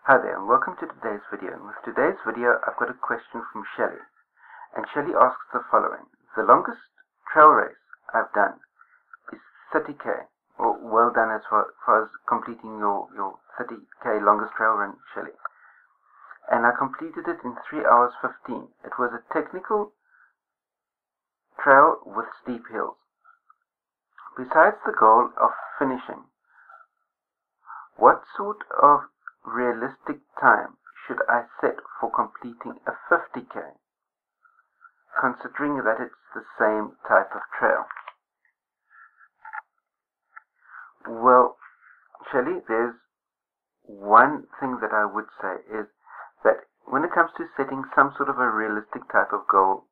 Hi there and welcome to today's video. And with today's video I've got a question from Shelley. And Shelley asks the following. The longest trail race I've done is 30k. Well done as far as completing your 30k longest trail run, Shelley. And I completed it in 3 hours 15. It was a technical trail with steep hills. Besides the goal of finishing, what sort of realistic time should I set for completing a 50k, considering that it's the same type of trail? Well, Shelley, there's one thing that I would say is that when it comes to setting some sort of a realistic type of goal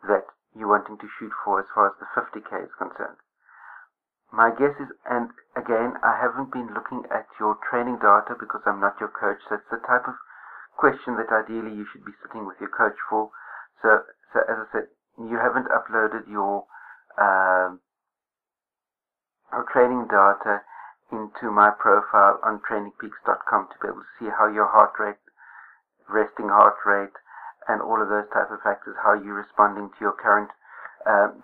that you're wanting to shoot for as far as the 50k is concerned, my guess is, and again, I haven't been looking at your training data because I'm not your coach, so it's the type of question that ideally you should be sitting with your coach for. So as I said, you haven't uploaded your training data into my profile on trainingpeaks.com to be able to see how your heart rate, resting heart rate, and all of those type of factors, how you're responding to your current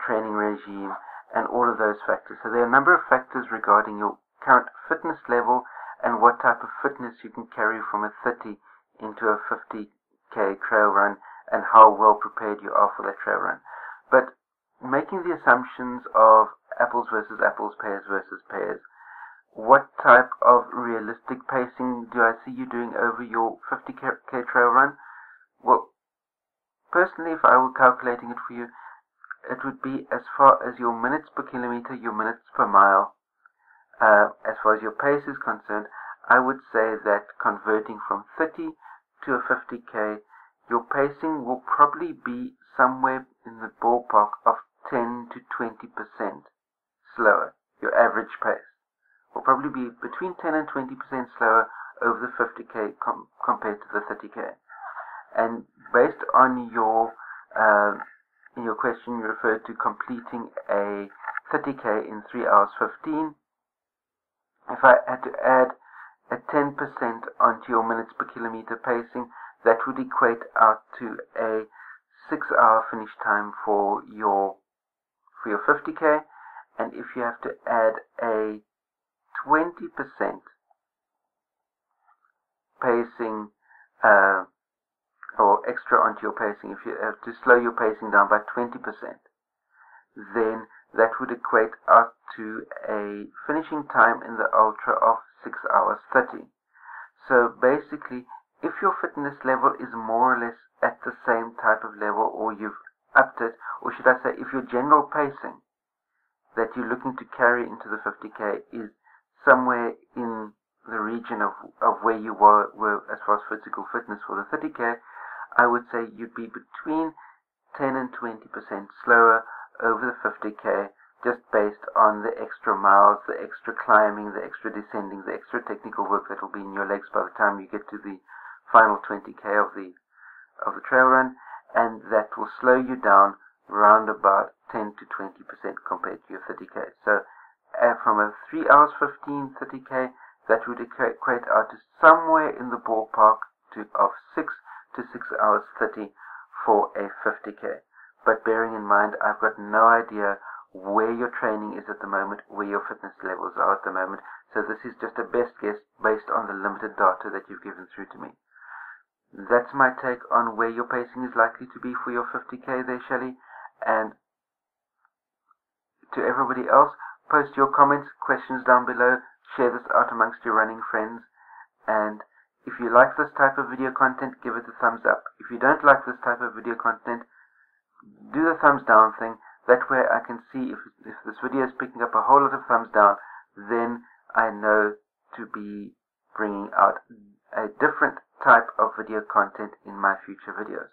training regime, and all of those factors. So there are a number of factors regarding your current fitness level and what type of fitness you can carry from a 30 into a 50k trail run and how well prepared you are for that trail run. But making the assumptions of apples versus apples, pears versus pears, what type of realistic pacing do I see you doing over your 50k trail run? Well, personally, if I were calculating it for you, it would be as far as your minutes per kilometer, your minutes per mile. As far as your pace is concerned, I would say that converting from 30 to a 50k, your pacing will probably be somewhere in the ballpark of 10 to 20% slower. Your average pace will probably be between 10 and 20% slower over the 50k compared to the 30k. And based on your in your question, you referred to completing a 30k in 3 hours 15. If I had to add a 10% onto your minutes per kilometer pacing, that would equate out to a 6-hour finish time for your 50k. And if you have to add a 20% pacing or extra onto your pacing, if you have to slow your pacing down by 20%, then that would equate out to a finishing time in the ultra of 6 hours 30. So basically, if your fitness level is more or less at the same type of level, or you've upped it, or should I say, if your general pacing that you're looking to carry into the 50k is somewhere in the region of where you were as far as physical fitness for the 30k, I would say you'd be between 10 and 20% slower over the 50k, just based on the extra miles, the extra climbing, the extra descending, the extra technical work that will be in your legs by the time you get to the final 20k of the trail run, and that will slow you down around about 10 to 20% compared to your 30k. So from a 3 hours 15 30k, that would equate out to somewhere in the ballpark of 6 to 6 hours 30 for a 50k. But bearing in mind, I've got no idea where your training is at the moment, where your fitness levels are at the moment, so this is just a best guess based on the limited data that you've given through to me. That's my take on where your pacing is likely to be for your 50k there, Shelley. And to everybody else, post your comments, questions down below, share this out amongst your running friends, and if you like this type of video content, give it a thumbs up. If you don't like this type of video content, do the thumbs down thing. That way I can see if this video is picking up a whole lot of thumbs down, then I know to be bringing out a different type of video content in my future videos.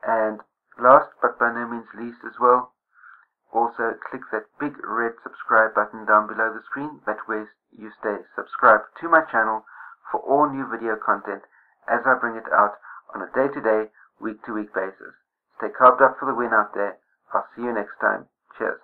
And last but by no means least as well, also click that big red subscribe button down below the screen. That way you stay subscribed to my channel for all new video content as I bring it out on a day-to-day, week-to-week basis. Stay carved up for the win out there. I'll see you next time. Cheers.